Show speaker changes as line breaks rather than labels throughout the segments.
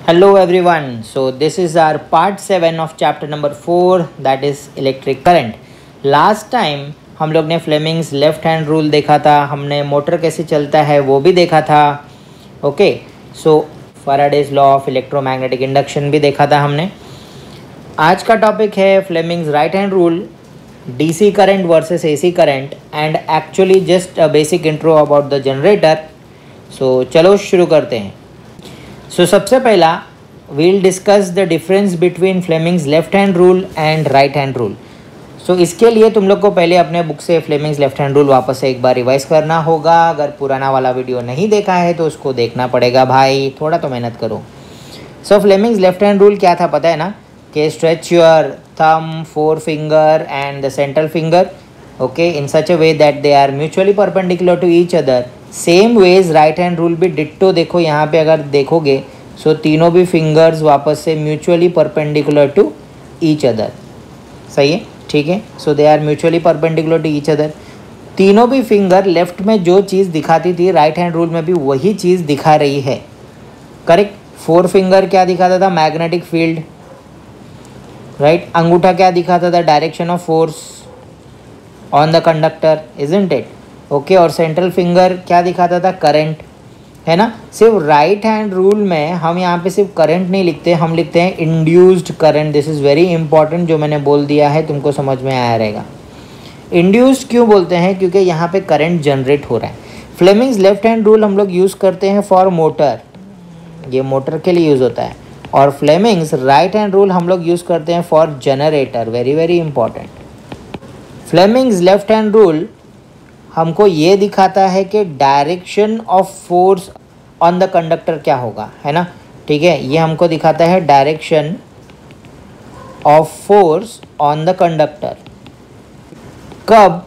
Hello everyone. So this is our part 7 of chapter number 4, that is electric current. Last time हम लोग ने Fleming's left hand rule देखा था, हमने motor कैसे चलता है वो भी देखा था. Okay, so Faraday's law of electromagnetic induction भी देखा था हमने. आज का टॉपिक है Fleming's right hand rule, DC current versus AC current and actually just a basic intro about the generator. So चलो शुरू करते हैं. सो सबसे पहला we'll discuss the difference between Fleming's left hand rule and right hand rule. So इसके लिए तुम लोग को पहले अपने बुक से फ्लेमिंग्स लेफ्ट हैंड रूल वापस से एक बार रिवाइज करना होगा. अगर पुराना वाला वीडियो नहीं देखा है तो उसको देखना पड़ेगा भाई, थोड़ा तो मेहनत करो. So Fleming's left hand rule क्या था पता है ना, कि stretch your thumb, forefinger and the central finger okay in such a way that they are mutually perpendicular to each other. Same ways right hand rule भी ditto. देखो यहाँ पे अगर देखोगे सो तीनों भी फिंगर्स वापस से mutually perpendicular to each other. सही है, ठीक है. So they are mutually perpendicular to each other. तीनों भी फिंगर लेफ्ट में जो चीज़ दिखाती थी राइट हैंड रूल में भी वही चीज़ दिखा रही है. करेक्ट. फोर फिंगर क्या दिखाता था, मैग्नेटिक फील्ड. राइट. अंगूठा क्या दिखाता था, direction of force on the conductor, isn't it. Okay. और सेंट्रल फिंगर क्या दिखाता था, करंट, है ना. सिर्फ राइट हैंड रूल में हम यहाँ पे सिर्फ करंट नहीं लिखते, हम लिखते हैं induced current. This is very important, जो मैंने बोल दिया है तुमको समझ में आया रहेगा. इंड्यूस्ड क्यों बोलते हैं, क्योंकि यहाँ पे करंट जनरेट हो रहा है. फ्लेमिंग्स लेफ्ट हैंड रूल हम लोग यूज़ करते हैं फॉर मोटर, ये मोटर के लिए यूज़ होता है. और फ्लेमिंग्स राइट हैंड रूल हम लोग यूज़ करते हैं for generator. Very very important. Fleming's left hand rule हमको ये दिखाता है कि direction of force on the conductor क्या होगा, है ना. ठीक है, ये हमको दिखाता है direction of force on the conductor. कब,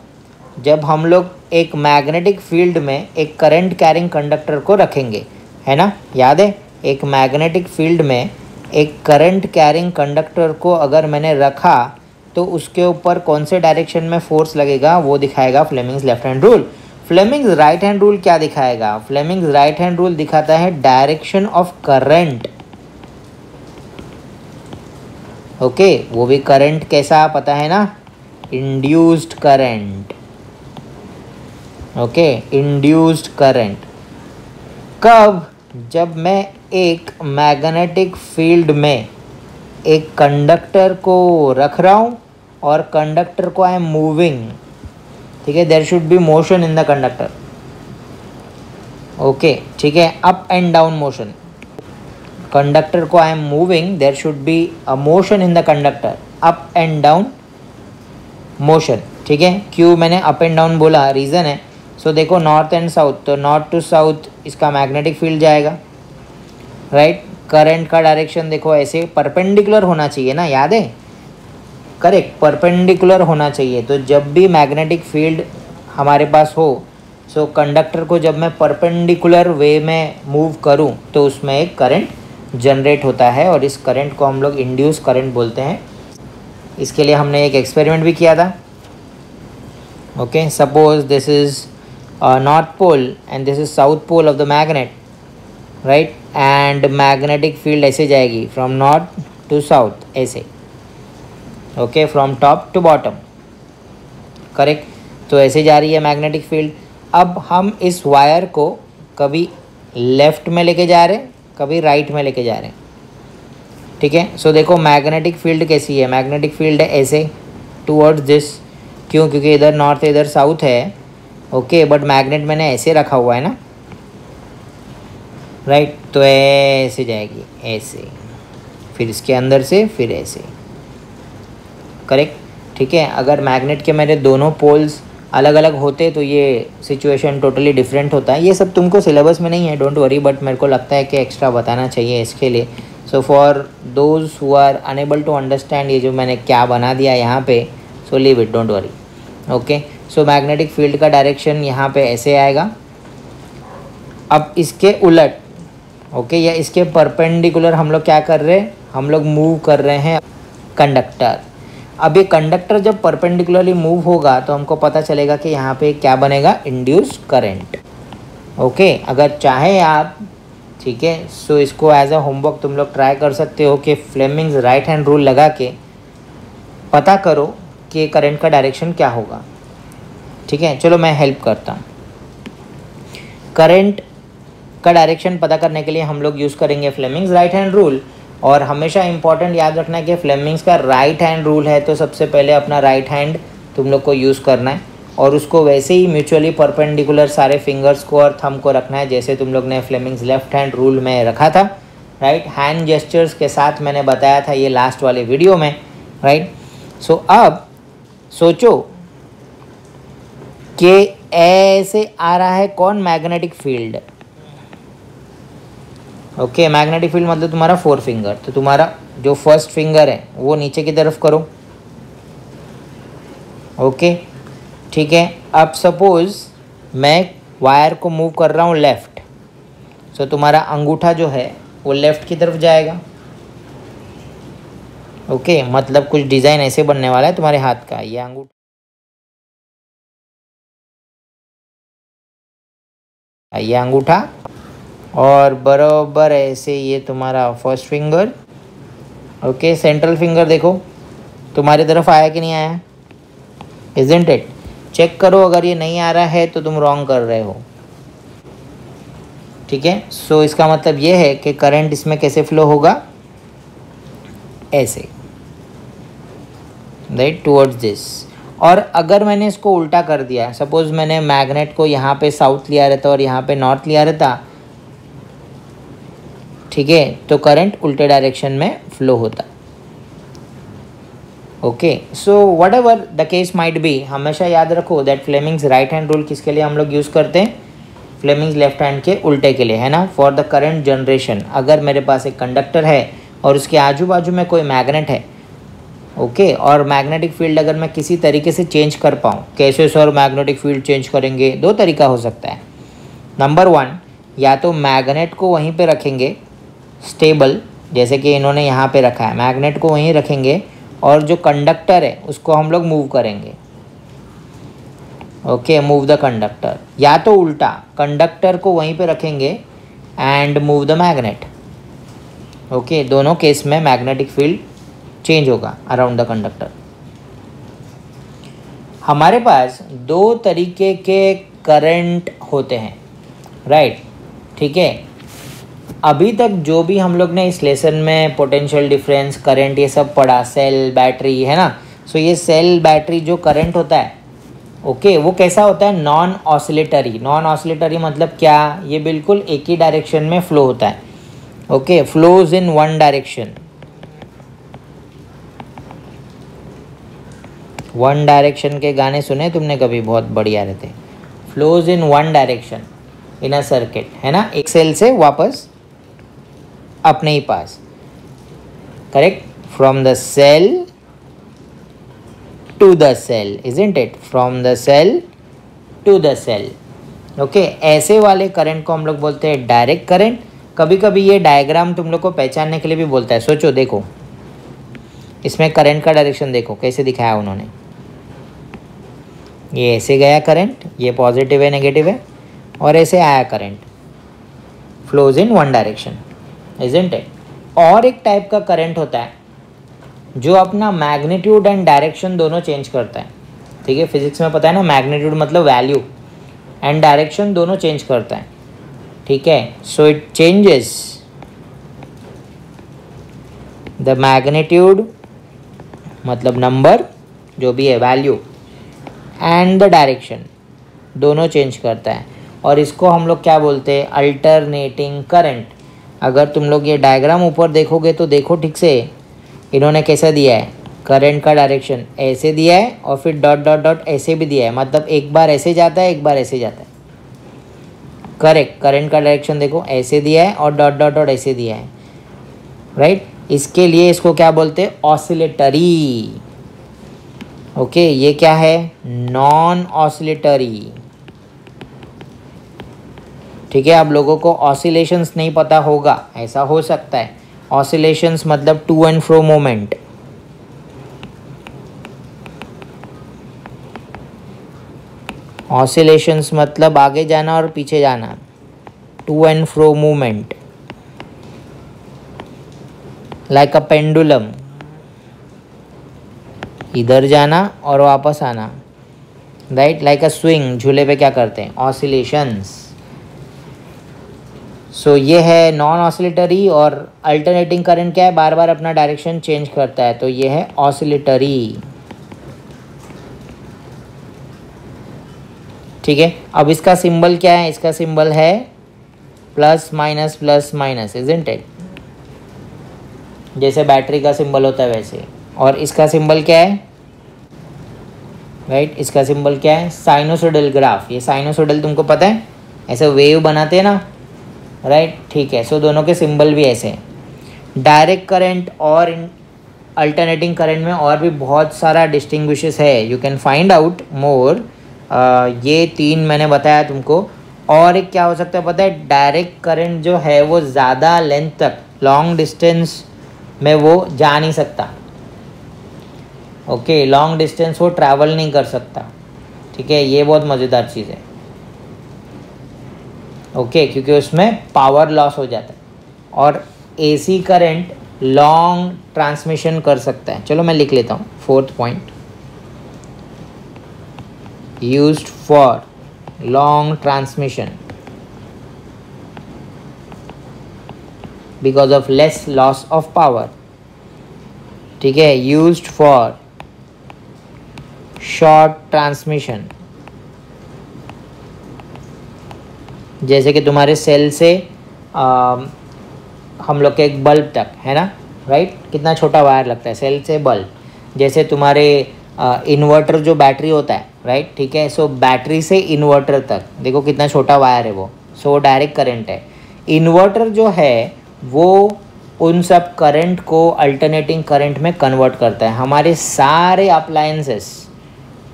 जब हम लोग एक मैग्नेटिक फील्ड में एक करंट कैरिंग कंडक्टर को रखेंगे, है ना. याद है, एक मैग्नेटिक फील्ड में एक करंट कैरिंग कंडक्टर को अगर मैंने रखा तो उसके ऊपर कौन से डायरेक्शन में फोर्स लगेगा वो दिखाएगा Fleming's left hand rule. Fleming's right hand rule क्या दिखाएगा, फ्लेमिंग्स राइट हैंड रूल दिखाता है डायरेक्शन ऑफ करंट. ओके, वो भी करंट कैसा पता है ना, induced current. Okay, induced current. कब, जब मैं एक मैग्नेटिक फील्ड में एक कंडक्टर को रख रहा हूँ और कंडक्टर को आई एम मूविंग. ठीक है, there should be motion in the conductor. Okay, ठीक है, up and down motion. Conductor को I am moving, there should be a motion in the conductor, up and down motion. ठीक है, क्यों मैंने up and down बोला, reason है. So देखो नॉर्थ एंड साउथ, तो नॉर्थ टू साउथ इसका मैग्नेटिक फील्ड जाएगा. राइट. करंट का डायरेक्शन देखो ऐसे परपेंडिकुलर होना चाहिए ना, याद है. करेक्ट, परपेंडिकुलर होना चाहिए. तो जब भी मैग्नेटिक फील्ड हमारे पास हो, सो कंडक्टर को जब मैं परपेंडिकुलर वे में मूव करूं तो उसमें एक करंट जनरेट होता है और इस करंट को हम लोग इंड्यूस करंट बोलते हैं. इसके लिए हमने एक एक्सपेरिमेंट भी किया था. Okay, suppose this is north pole and this is south pole of the magnet. Right. And magnetic field ऐसे जाएगी फ्रॉम नॉर्थ टू साउथ ऐसे. Okay, from top to bottom. Correct. तो ऐसे जा रही है मैग्नेटिक फील्ड. अब हम इस वायर को कभी लेफ़्ट में लेके जा रहे हैं, कभी राइट में लेके जा रहे हैं. ठीक है. सो देखो मैग्नेटिक फील्ड कैसी है, मैग्नेटिक फील्ड है ऐसे टूवर्ड्स दिस. क्यों, क्योंकि इधर नॉर्थ है इधर साउथ है. ओके, बट मैग्नेट मैंने ऐसे रखा हुआ है ना. राइट. तो ऐसे जाएगी ऐसे, फिर इसके अंदर से फिर ऐसे. करेक्ट. ठीक है. अगर मैग्नेट के मेरे दोनों पोल्स अलग अलग होते तो ये सिचुएशन टोटली डिफरेंट होता है. ये सब तुमको सिलेबस में नहीं है, डोंट वरी, बट मेरे को लगता है कि एक्स्ट्रा बताना चाहिए इसके लिए. So for those who are unable to understand ये जो मैंने क्या बना दिया यहाँ पे, so leave it, don't worry. Okay. So magnetic field का डायरेक्शन यहाँ पे ऐसे आएगा. अब इसके उलट, ओके, या इसके परपेंडिकुलर हम लोग क्या कर रहे हैं, हम लोग मूव कर रहे हैं कंडक्टर. अब ये कंडक्टर जब परपेंडिकुलरली मूव होगा तो हमको पता चलेगा कि यहाँ पे क्या बनेगा, इंड्यूस करंट. ओके. अगर चाहे आप, ठीक है। सो इसको एज अ होमवर्क तुम लोग ट्राई कर सकते हो कि फ्लेमिंग्स राइट हैंड रूल लगा के पता करो कि करंट का डायरेक्शन क्या होगा। ठीक है, चलो मैं हेल्प करता हूँ। करंट का डायरेक्शन पता करने के लिए हम लोग यूज़ करेंगे फ्लेमिंग्स राइट हैंड रूल। और हमेशा इंपॉर्टेंट याद रखना है कि फ्लेमिंग्स का राइट हैंड रूल है, तो सबसे पहले अपना राइट हैंड तुम लोग को यूज़ करना है और उसको वैसे ही म्यूचुअली परपेंडिकुलर सारे फिंगर्स को और थंब को रखना है जैसे तुम लोग ने फ्लेमिंग्स लेफ्ट हैंड रूल में रखा था। राइट, हैंड जेस्चर्स के साथ मैंने बताया था ये लास्ट वाले वीडियो में। राइट, सो अब सोचो कि ऐसे आ रहा है कौन, magnetic field. Okay, magnetic field मतलब तुम्हारा 4 फिंगर, तो तुम्हारा जो फर्स्ट फिंगर है वो नीचे की तरफ करो। ओके, ठीक है। अब सपोज मैं वायर को मूव कर रहा हूँ लेफ़्ट, सो तुम्हारा अंगूठा जो है वो लेफ़्ट की तरफ जाएगा। ओके, मतलब कुछ डिज़ाइन ऐसे बनने वाला है तुम्हारे हाथ का, ये अंगूठा और बराबर ऐसे ये तुम्हारा first finger. Okay, central finger देखो तुम्हारी तरफ आया कि नहीं आया, इज़न्ट इट। चेक करो, अगर ये नहीं आ रहा है तो तुम रॉन्ग कर रहे हो। ठीक है, सो इसका मतलब ये है कि करंट इसमें कैसे फ्लो होगा, ऐसे, राइट, टुवर्ड्स दिस। और अगर मैंने इसको उल्टा कर दिया, सपोज मैंने मैग्नेट को यहाँ पे साउथ लिया रहता और यहाँ पे नॉर्थ लिया रहता, ठीक है, तो करंट उल्टे डायरेक्शन में फ्लो होता। Okay, so what ever the case might be, हमेशा याद रखो that Fleming's right hand rule किसके लिए हम लोग यूज़ करते हैं, फ्लेमिंग्स लेफ्ट हैंड के उल्टे के लिए, है ना, फॉर द करंट जनरेशन। अगर मेरे पास एक कंडक्टर है और उसके आजू बाजू में कोई मैग्नेट है, ओके, और मैग्नेटिक फील्ड अगर मैं किसी तरीके से चेंज कर पाऊँ, कैसे सर मैग्नेटिक फील्ड चेंज करेंगे, 2 तरीका हो सकता है। नंबर 1, या तो मैग्नेट को वहीं पे रखेंगे स्टेबल, जैसे कि इन्होंने यहाँ पे रखा है, मैग्नेट को वहीं रखेंगे और जो कंडक्टर है उसको हम लोग मूव करेंगे। ओके, मूव द कंडक्टर, या तो उल्टा कंडक्टर को वहीं पे रखेंगे and move the magnet. Okay, दोनों केस में मैग्नेटिक फील्ड चेंज होगा अराउंड द कंडक्टर। हमारे पास 2 तरीके के करंट होते हैं, राइट, ठीक है। अभी तक जो भी हम लोग ने इस लेसन में पोटेंशियल डिफरेंस, करंट, ये सब पढ़ा, सेल, बैटरी, है ना। सो ये सेल बैटरी जो करंट होता है, ओके, वो कैसा होता है, नॉन ऑसिलेटरी। नॉन ऑसिलेटरी मतलब क्या, ये बिल्कुल एक ही डायरेक्शन में फ्लो होता है। Okay, flows in one direction. One Direction के गाने सुने तुमने कभी, बहुत बढ़िया रहते। Flows in one direction in a circuit, है ना, एक सेल से वापस अपने ही पास, correct, from the cell to the cell, isn't it, from the cell to the cell. Okay, ऐसे वाले करंट को हम लोग बोलते हैं डायरेक्ट करंट। कभी कभी ये डायग्राम तुम लोग को पहचानने के लिए भी बोलता है। सोचो, देखो इसमें करंट का डायरेक्शन देखो कैसे दिखाया उन्होंने, ये ऐसे गया करंट, ये पॉजिटिव है नेगेटिव है, और ऐसे आया current, flows in one direction, isn't it. और एक टाइप का करंट होता है जो अपना मैग्नीट्यूड एंड डायरेक्शन दोनों चेंज करता है। ठीक है, फिजिक्स में पता है ना, मैग्नीट्यूड मतलब वैल्यू एंड डायरेक्शन दोनों चेंज करता है। ठीक है, so it changes the magnitude मतलब नंबर जो भी है, वैल्यू, एंड द डायरेक्शन दोनों चेंज करता है। और इसको हम लोग क्या बोलते हैं, अल्टरनेटिंग करंट। अगर तुम लोग ये डायग्राम ऊपर देखोगे तो देखो ठीक से, इन्होंने कैसा दिया है, करंट का डायरेक्शन ऐसे दिया है और फिर डॉट डॉट डॉट ऐसे भी दिया है, मतलब एक बार ऐसे जाता है एक बार ऐसे जाता है। करेक्ट, करंट का डायरेक्शन देखो ऐसे दिया है और डॉट डॉट डॉट ऐसे दिया है, राइट। इसके लिए इसको क्या बोलते हैं, ऑसिलेटरी। ओके, ये क्या है, नॉन ऑसिलेटरी। ठीक है, आप लोगों को ऑसिलेशंस नहीं पता होगा, ऐसा हो सकता है। ऑसिलेशंस मतलब to and fro moment. Oscillations मतलब आगे जाना और पीछे जाना, to and fro movement. Like a pendulum, इधर जाना और वापस आना, राइट, लाइक अ स्विंग, झूले पे क्या करते हैं, ऑसिलेशंस। सो ये है नॉन ऑसिलेटरी, और अल्टरनेटिंग करंट क्या है, बार बार अपना डायरेक्शन चेंज करता है, तो ये है ऑसिलेटरी। ठीक है, अब इसका सिंबल क्या है, इसका सिंबल है प्लस माइनस, इजंट इट, जैसे बैटरी का सिंबल होता है वैसे। और इसका सिंबल क्या है, राइट, इसका सिंबल क्या है, साइनोसोडल ग्राफ। ये साइनोसोडल तुमको पता है, ऐसे वेव बनाते हैं ना, राइट, ठीक है। सो दोनों के सिंबल भी ऐसे हैं। डायरेक्ट करंट और अल्टरनेटिंग करंट में और भी बहुत सारा डिस्टिंग्विशेस है, you can find out more. ये 3 मैंने बताया तुमको। और एक क्या हो सकता है पता है, डायरेक्ट करंट जो है वो ज़्यादा लेंथ तक, लॉन्ग डिस्टेंस में वो जा नहीं सकता। ओके, लॉन्ग डिस्टेंस वो ट्रैवल नहीं कर सकता। ठीक है, ये बहुत मज़ेदार चीज़ है। ओके, क्योंकि उसमें पावर लॉस हो जाता है, और एसी करंट लॉन्ग ट्रांसमिशन कर सकता है। चलो मैं लिख लेता हूँ, 4th point, used for long transmission because of less loss of power. ठीक है, यूज्ड फॉर शॉर्ट ट्रांसमिशन, जैसे कि तुम्हारे सेल से हम लोग के एक बल्ब तक है ना, राइट, कितना छोटा वायर लगता है सेल से बल्ब। जैसे तुम्हारे इन्वर्टर जो बैटरी होता है, राइट, ठीक है। सो बैटरी से इन्वर्टर तक देखो कितना छोटा वायर है वो, सो डायरेक्ट करंट है। इन्वर्टर जो है वो उन सब करंट को अल्टरनेटिंग करंट में कन्वर्ट करता है। हमारे सारे अप्लायंसेस,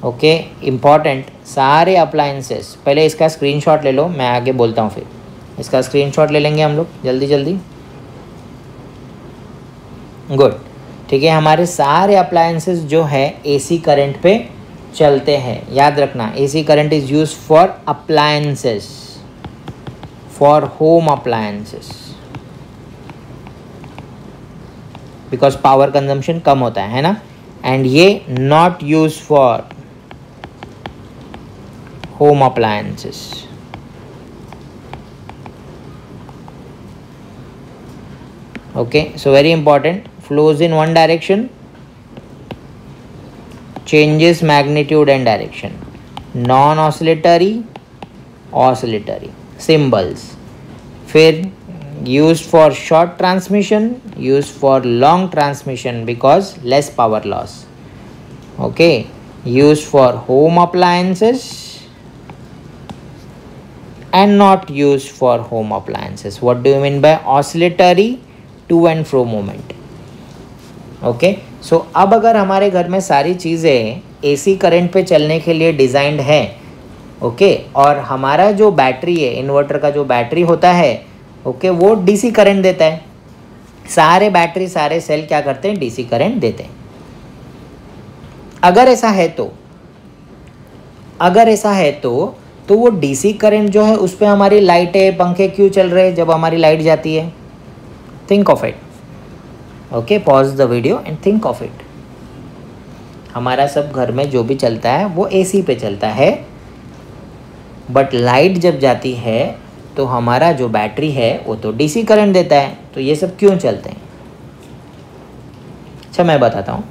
ओके, इम्पॉर्टेंट, सारे अप्लायंसेस, पहले इसका स्क्रीनशॉट ले लो, मैं आगे बोलता हूँ फिर। इसका स्क्रीनशॉट ले लेंगे हम लोग जल्दी जल्दी, गुड। ठीक है, हमारे सारे अप्लायंसेस जो है एसी करंट पे चलते हैं। याद रखना, AC current is use for appliances, for home appliances, because power consumption कम होता है ना। एंड ये not use for home appliances. Okay, so very important, flows in one direction, changes magnitude and direction, non oscillatory, oscillatory symbols. फिर used for short transmission, used for long transmission because less power loss. Okay, used for home appliances and not used for home appliances. What do you mean by oscillatory to and fro movement? Okay, so अब अगर हमारे घर में सारी चीज़ें AC current पे चलने के लिए डिज़ाइंड है, ओके, और हमारा जो बैटरी है, इन्वर्टर का जो बैटरी होता है, ओके, वो DC करंट देता है। सारे बैटरी, सारे सेल क्या करते हैं, DC करंट देते हैं। अगर ऐसा है तो वो डीसी करंट जो है उस पर हमारी लाइटें, पंखे क्यों चल रहे हैं जब हमारी लाइट जाती है? Think of it. Okay, pause the video and think of it. हमारा सब घर में जो भी चलता है वो एसी पे चलता है, बट लाइट जब जाती है तो हमारा जो बैटरी है वो तो डीसी करंट देता है। तो ये सब क्यों चलते हैं? अच्छा, मैं बताता हूँ।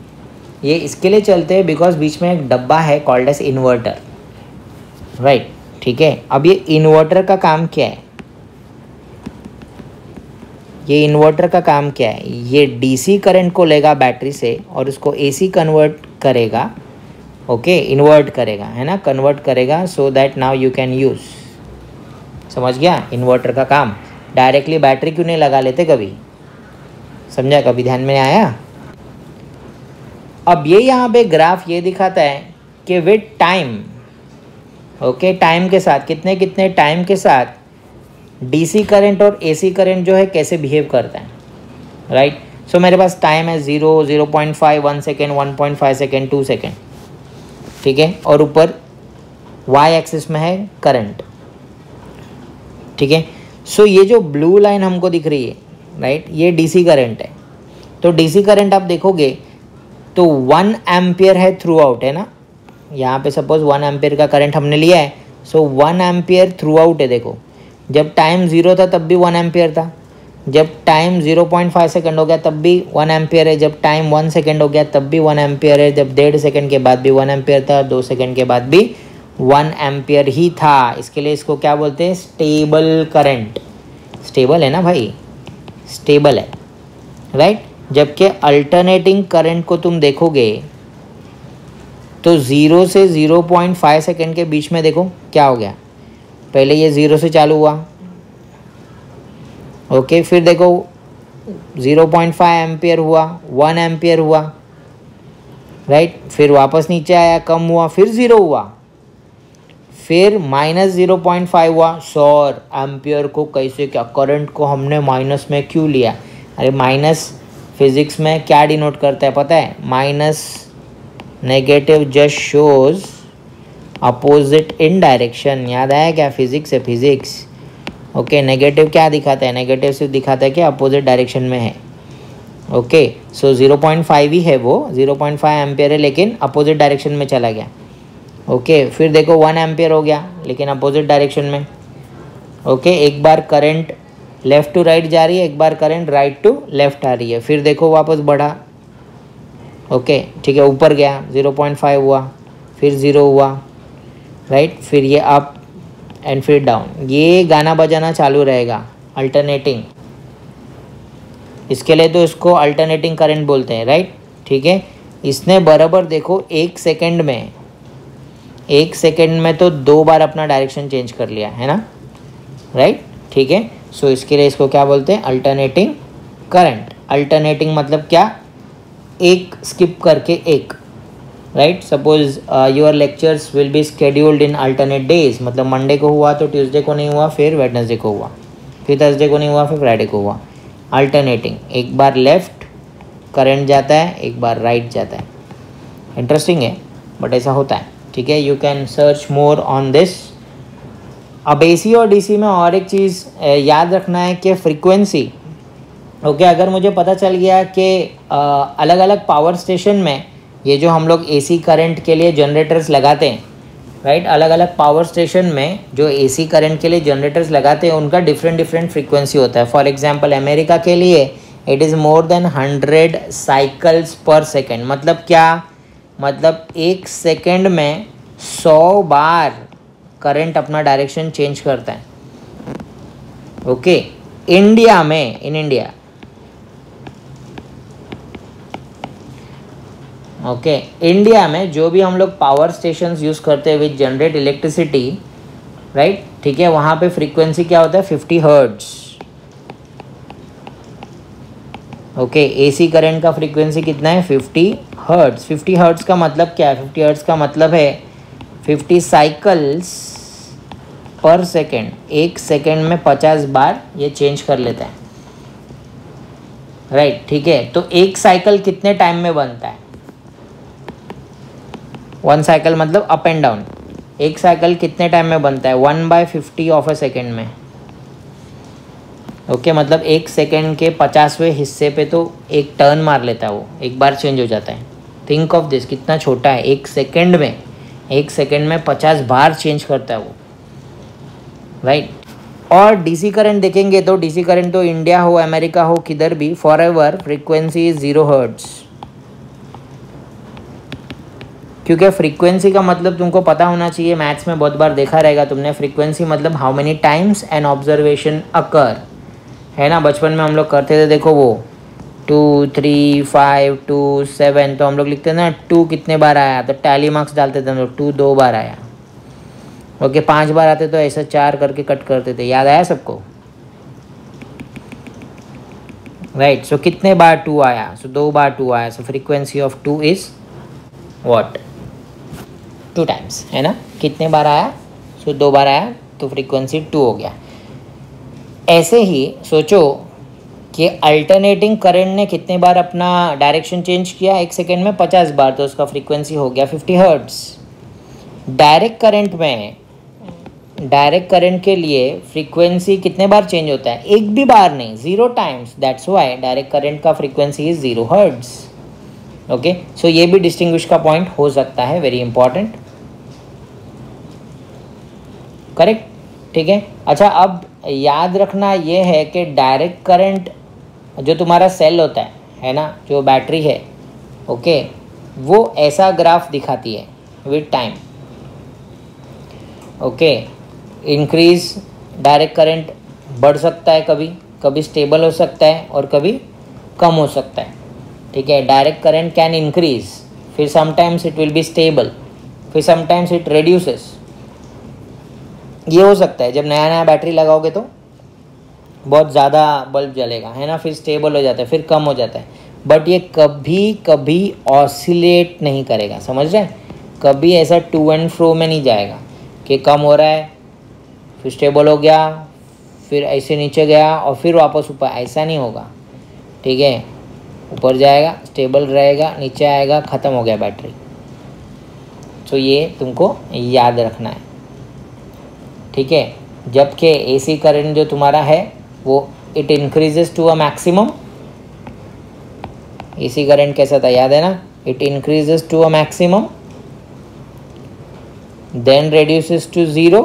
ये इसके लिए चलते हैं बिकॉज बीच में एक डब्बा है कॉल्ड एज इन्वर्टर, राइट, ठीक है। अब ये इन्वर्टर का काम क्या है? ये इन्वर्टर का काम क्या है? ये डीसी करंट को लेगा बैटरी से और उसको एसी कन्वर्ट करेगा, ओके, इन्वर्ट करेगा, है ना, कन्वर्ट करेगा, so that now you can use. समझ गया इन्वर्टर का काम? डायरेक्टली बैटरी क्यों नहीं लगा लेते कभी? समझा? कभी ध्यान में आया? अब ये यहाँ पे ग्राफ ये दिखाता है कि विद टाइम, ओके, टाइम के साथ, कितने टाइम के साथ डीसी करंट और एसी करंट जो है कैसे बिहेव करता है, राइट। सो मेरे पास टाइम है 0, 0.5, 1 सेकेंड, 1.5 सेकेंड, 2 सेकेंड, ठीक है, और ऊपर वाई एक्सिस में है करंट, ठीक है। सो ये जो ब्लू लाइन हमको दिख रही है, राइट, ये डीसी करंट है। तो डीसी करंट आप देखोगे तो 1 एम्पियर है थ्रू आउट, है ना। यहाँ पे सपोज 1 एम्पियर का करंट हमने लिया है, सो 1 एम्पियर थ्रू आउट है। देखो जब टाइम 0 था तब भी 1 एम्पियर था, जब टाइम 0.5 सेकंड हो गया तब भी 1 एम्पियर है, जब टाइम 1 सेकंड हो गया तब भी 1 एम्पियर है, जब 1.5 सेकंड के बाद भी 1 एम्पियर था, 2 सेकंड के बाद भी 1 एम्पियर ही था। इसके लिए इसको क्या बोलते हैं, स्टेबल करंट। स्टेबल है ना भाई, स्टेबल है, राइट। जबकि अल्टरनेटिंग करंट को तुम देखोगे तो 0 से 0.5 सेकंड के बीच में देखो क्या हो गया। पहले ये 0 से चालू हुआ, ओके, फिर देखो 0.5 एम्पियर हुआ, 1 एम्पियर हुआ, राइट, फिर वापस नीचे आया, कम हुआ, फिर 0 हुआ, फिर -0.5 हुआ। 100 एम्पियर को कैसे, क्या करंट को हमने माइनस में क्यों लिया? अरे माइनस फिजिक्स में क्या डिनोट करता है पता है? Minus negative just shows opposite in direction. याद आया क्या? फिजिक्स है, फिजिक्स। ओके, नेगेटिव क्या दिखाता है? नेगेटिव सिर्फ दिखाता है कि अपोजिट डायरेक्शन में है। ओके, सो 0.5 ही है वो, 0.5 एम्पियर है लेकिन अपोजिट डायरेक्शन में चला गया। ओके, फिर देखो 1 एम्पियर हो गया लेकिन अपोजिट डायरेक्शन में। ओके, एक बार करंट लेफ़्ट टू राइट जा रही है, एक बार करंट राइट टू लेफ़्ट आ रही है, फिर देखो वापस बढ़ा। ओके, ठीक है, ऊपर गया, 0.5 हुआ, फिर 0 हुआ, राइट, फिर ये अप एंड फिर डाउन। ये गाना बजाना चालू रहेगा, अल्टरनेटिंग। इसके लिए तो इसको अल्टरनेटिंग करंट बोलते हैं, राइट। ठीक है, इसने बराबर देखो 1 सेकेंड में, 1 सेकेंड में तो 2 बार अपना डायरेक्शन चेंज कर लिया है ना, राइट। ठीक है, सो इसके लिए इसको क्या बोलते हैं? Alternating current. अल्टरनेटिंग मतलब क्या? एक स्किप करके एक, right. Suppose your lectures will be scheduled in alternate days, मतलब मंडे को हुआ तो ट्यूसडे को नहीं हुआ, फिर वेडनेसडे को हुआ, फिर थर्सडे को नहीं हुआ, फिर फ्राइडे को हुआ। अल्टरनेटिंग, एक बार लेफ्ट करंट जाता है, एक बार राइट जाता है। इंटरेस्टिंग है बट ऐसा होता है। ठीक है, you can search more on this. अब एसी और डीसी में और एक चीज़ याद रखना है कि फ्रीक्वेंसी। ओके, अगर मुझे पता चल गया कि अलग अलग पावर स्टेशन में ये जो हम लोग एसी करंट के लिए जनरेटर्स लगाते हैं, राइट, अलग अलग पावर स्टेशन में जो एसी करंट के लिए जनरेटर्स लगाते हैं उनका डिफरेंट फ्रीक्वेंसी होता है। फॉर एग्जांपल अमेरिका के लिए it is more than 100 cycles पर सेकेंड। मतलब क्या? मतलब 1 सेकेंड में 100 बार करंट अपना डायरेक्शन चेंज करता है। ओके, इंडिया में, इन इंडिया, ओके, इंडिया में जो भी हम लोग पावर स्टेशंस यूज़ करते हैं विच जनरेट इलेक्ट्रिसिटी, राइट, ठीक है, वहाँ पे फ्रीक्वेंसी क्या होता है? 50 हर्ट्ज। ओके, एसी करंट का फ्रीक्वेंसी कितना है? 50 हर्ट्ज। 50 हर्ट्ज का मतलब क्या है? 50 हर्ट्ज का मतलब है 50 साइकिल्स पर सेकेंड। 1 सेकेंड में 50 बार ये चेंज कर लेता है, राइट। ठीक है, तो एक साइकिल कितने टाइम में बनता है? 1 साइकिल मतलब अप एंड डाउन। एक साइकिल कितने टाइम में बनता है? 1/50 ऑफ अ सेकेंड में। ओके, मतलब 1 सेकेंड के 50वें हिस्से पे तो एक टर्न मार लेता है वो, एक बार चेंज हो जाता है। थिंक ऑफ दिस, कितना छोटा है। 1 सेकेंड में, 1 सेकेंड में 50 बार चेंज करता है वो, राइट। और डीसी करंट देखेंगे तो डीसी करंट तो इंडिया हो, अमेरिका हो, किधर भी, for ever frequency is 0 hertz. क्योंकि फ्रीक्वेंसी का मतलब तुमको पता होना चाहिए, मैथ्स में बहुत बार देखा रहेगा तुमने। फ्रीक्वेंसी मतलब how many times an observation occur, है ना। बचपन में हम लोग करते थे, देखो वो 2, 3, 5, 2, 7, तो हम लोग लिखते थे ना 2 कितने बार आया, तो टैली मार्क्स डालते थे हम लोग, 2 2 बार आया। ओके, 5 बार आते तो ऐसा 4 करके कट करते थे। याद आया सबको? राइट, सो कितने बार 2 आया? सो 2 बार 2 आया। So frequency of 2 is what? 2 times, है ना। कितने बार आया? सो 2 बार आया तो फ्रीक्वेंसी 2 हो गया। ऐसे ही सोचो कि अल्टरनेटिंग करंट ने कितने बार अपना डायरेक्शन चेंज किया? 1 सेकेंड में 50 बार, तो उसका फ्रीक्वेंसी हो गया 50 हर्ट्ज। डायरेक्ट करंट में डायरेक्ट करंट के लिए फ्रीक्वेंसी कितने बार चेंज होता है? एक भी बार नहीं, 0 times. That's why direct current का फ्रीक्वेंसी इज 0 हर्ट्ज। ओके, सो ये भी डिस्टिंग्विश का पॉइंट हो सकता है, वेरी इंपॉर्टेंट। करेक्ट, ठीक है। अच्छा, अब याद रखना ये है कि डायरेक्ट करंट जो तुम्हारा सेल होता है ना, जो बैटरी है, ओके, वो ऐसा ग्राफ दिखाती है with time. Okay, increase direct current बढ़ सकता है, कभी कभी स्टेबल हो सकता है और कभी कम हो सकता है, ठीक है। डायरेक्ट करंट कैन इंक्रीज, फिर sometimes it will be stable, फिर समटाइम्स इट रिड्यूसेस। ये हो सकता है जब नया नया बैटरी लगाओगे तो बहुत ज़्यादा बल्ब जलेगा, है ना, फिर स्टेबल हो जाता है, फिर कम हो जाता है, बट ये कभी कभी ऑसिलेट नहीं करेगा, समझ रहे हैं? कभी ऐसा टू एंड फ्रो में नहीं जाएगा कि कम हो रहा है फिर स्टेबल हो गया, फिर ऐसे नीचे गया और फिर वापस ऊपर, ऐसा नहीं होगा, ठीक है। ऊपर जाएगा, स्टेबल रहेगा, नीचे आएगा, ख़त्म हो गया बैटरी। तो ये तुमको याद रखना है, ठीक है। जबकि एसी करंट जो तुम्हारा है वो it increases to a maximum. AC current कैसा था, याद है ना? It increases to a maximum, then reduces to 0,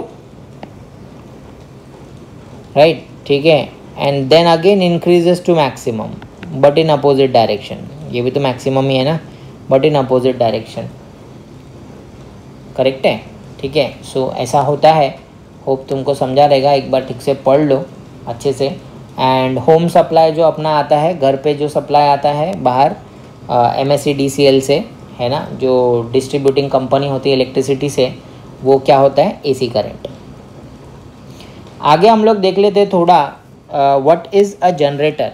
right, ठीक है, and then again increases to maximum but in opposite direction। ये भी तो मैक्सिमम ही है ना, but in opposite direction. Correct है, ठीक है। सो ऐसा होता है। होप तुमको समझा रहेगा, एक बार ठीक से पढ़ लो अच्छे से। एंड होम सप्लाई जो अपना आता है, घर पे जो सप्लाई आता है बाहर MSEDCL से, है ना, जो डिस्ट्रीब्यूटिंग कंपनी होती है इलेक्ट्रिसिटी से, वो क्या होता है? AC current. आगे हम लोग देख लेते हैं थोड़ा व्हाट इज़ अ जनरेटर।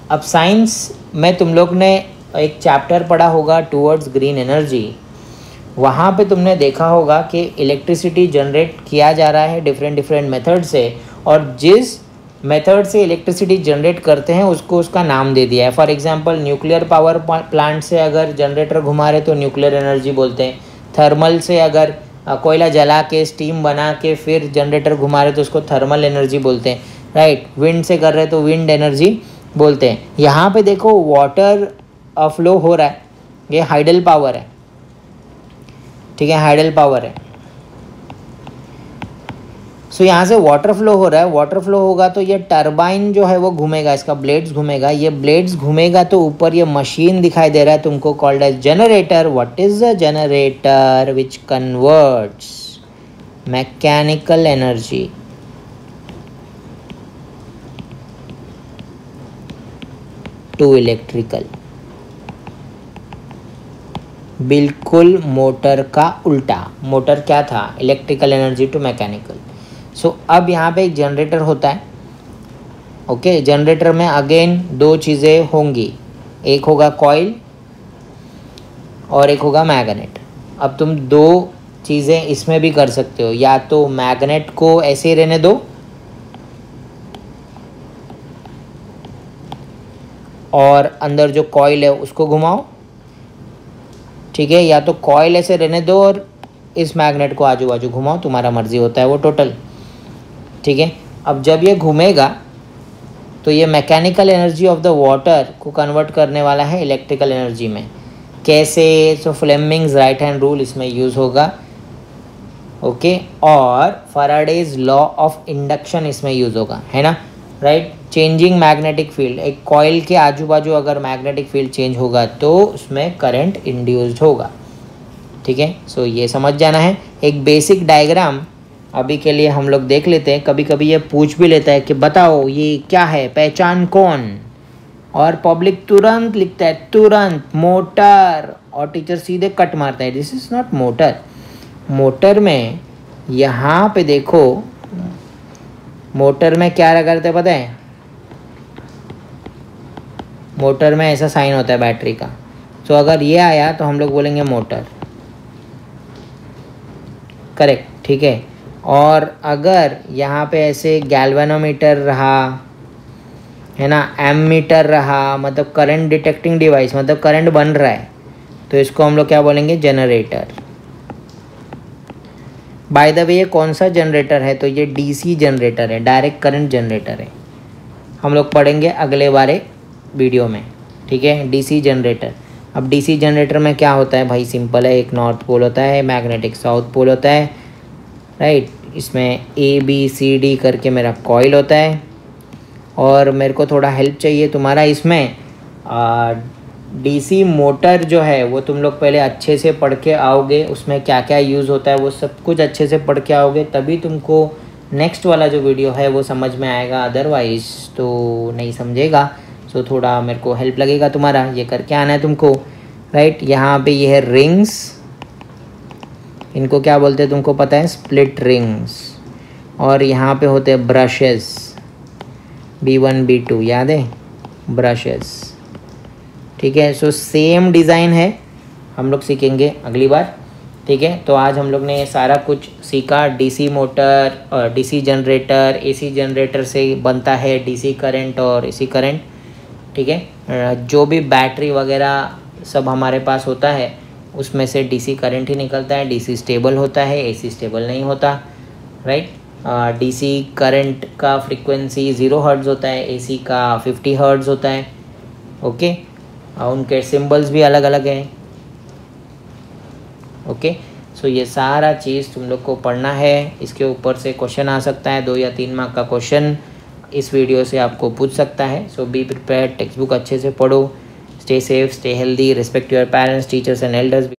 अब साइंस में तुम लोग ने एक चैप्टर पढ़ा होगा टूवर्ड्स ग्रीन एनर्जी। वहाँ पे तुमने देखा होगा कि इलेक्ट्रिसिटी जनरेट किया जा रहा है डिफरेंट डिफरेंट मेथड से, और जिस मेथड से इलेक्ट्रिसिटी जनरेट करते हैं उसको उसका नाम दे दिया है। For example nuclear power plant से अगर जनरेटर घुमा रहे तो न्यूक्लियर एनर्जी बोलते हैं। थर्मल से अगर कोयला जला के स्टीम बना के फिर जनरेटर घुमा रहे तो उसको थर्मल एनर्जी बोलते हैं, राइट। विंड से कर रहे तो विंड एनर्जी बोलते हैं। यहाँ पे देखो वाटर फ्लो हो रहा है, ये हाइडल पावर है, ठीक है, हाइडल पावर है। सो यहाँ से वाटर फ्लो हो रहा है, वाटर फ्लो होगा तो ये टरबाइन जो है वो घूमेगा, इसका ब्लेड्स घूमेगा, ये ब्लेड्स घूमेगा तो ऊपर ये मशीन दिखाई दे रहा है तुमको, called as generator. What is a generator? Which converts mechanical energy to electrical. बिल्कुल मोटर का उल्टा। मोटर क्या था? Electrical energy to mechanical. So अब यहाँ पे एक जनरेटर होता है, ओके। जनरेटर में अगेन दो चीज़ें होंगी, एक होगा कॉइल और एक होगा मैग्नेट। अब तुम दो चीज़ें इसमें भी कर सकते हो, या तो मैग्नेट को ऐसे ही रहने दो और अंदर जो कॉइल है उसको घुमाओ, ठीक है, या तो कॉइल ऐसे रहने दो और इस मैग्नेट को आजू बाजू घुमाओ, तुम्हारा मर्जी होता है वो टोटल, ठीक है। अब जब ये घूमेगा तो ये mechanical energy of the water को कन्वर्ट करने वाला है इलेक्ट्रिकल एनर्जी में। कैसे? सो फ्लेमिंग्स राइट हैंड रूल इसमें यूज़ होगा, ओके, और फैराडेज लॉ ऑफ इंडक्शन इसमें यूज़ होगा, है ना, राइट। चेंजिंग मैग्नेटिक फील्ड, एक कॉइल के आजू बाजू अगर मैग्नेटिक फील्ड चेंज होगा तो उसमें करंट इंड्यूस्ड होगा, ठीक है। सो ये समझ जाना है। एक बेसिक डायग्राम अभी के लिए हम लोग देख लेते हैं। कभी कभी ये पूछ भी लेता है कि बताओ ये क्या है, पहचान कौन, और पब्लिक तुरंत लिखता है, तुरंत मोटर, और टीचर सीधे कट मारता है, this is not motor. Motor में यहाँ पे देखो, मोटर में क्या करते हैं पता है? मोटर में ऐसा साइन होता है बैटरी का। तो अगर ये आया तो हम लोग बोलेंगे मोटर, करेक्ट, ठीक है। और अगर यहाँ पे ऐसे गैल्वेनोमीटर रहा, है ना, एमीटर रहा, मतलब करंट डिटेक्टिंग डिवाइस, मतलब करंट बन रहा है, तो इसको हम लोग क्या बोलेंगे? जनरेटर। बाय द वे ये कौन सा जनरेटर है, तो ये डीसी जनरेटर है, डायरेक्ट करंट जनरेटर है। हम लोग पढ़ेंगे अगले वाले वीडियो में, ठीक है। डीसी जनरेटर, अब डीसी जनरेटर में क्या होता है भाई, सिंपल है, एक नॉर्थ पोल होता है, मैग्नेटिक साउथ पोल होता है, राइट। इसमें ABCD करके मेरा कॉइल होता है। और मेरे को थोड़ा हेल्प चाहिए तुम्हारा इसमें। डीसी मोटर जो है वो तुम लोग पहले अच्छे से पढ़ के आओगे, उसमें क्या क्या यूज़ होता है वो सब कुछ अच्छे से पढ़ के आओगे, तभी तुमको नेक्स्ट वाला जो वीडियो है वो समझ में आएगा, अदरवाइज तो नहीं समझेगा। सो थोड़ा मेरे को हेल्प लगेगा तुम्हारा, ये करके आना है तुमको, राइट। यहाँ पे ये है रिंग्स, इनको क्या बोलते हैं तुमको पता है, स्प्लिट रिंग्स। और यहाँ पे होते हैं ब्रशेस, B1 B2 याद है, ब्रशेस, ठीक है। सो सेम डिज़ाइन है, हम लोग सीखेंगे अगली बार, ठीक है। तो आज हम लोग ने सारा कुछ सीखा, डीसी मोटर और डीसी जनरेटर, AC जनरेटर से बनता है डीसी करंट और AC करंट, ठीक है। जो भी बैटरी वगैरह सब हमारे पास होता है उसमें से डीसी करंट ही निकलता है, डीसी स्टेबल होता है, AC स्टेबल नहीं होता, राइट। डीसी करंट का फ्रीक्वेंसी 0 हर्ट्ज़ होता है, AC का 50 हर्ट्ज़ होता है, ओके। उनके सिंबल्स भी अलग अलग हैं, ओके। सो ये सारा चीज़ तुम लोग को पढ़ना है, इसके ऊपर से क्वेश्चन आ सकता है, 2 या 3 मार्क का क्वेश्चन इस वीडियो से आपको पूछ सकता है। सो बी प्रिपेयर्ड, टेक्स्ट बुक अच्छे से पढ़ो, stay safe, stay healthy, respect your parents, teachers and elders.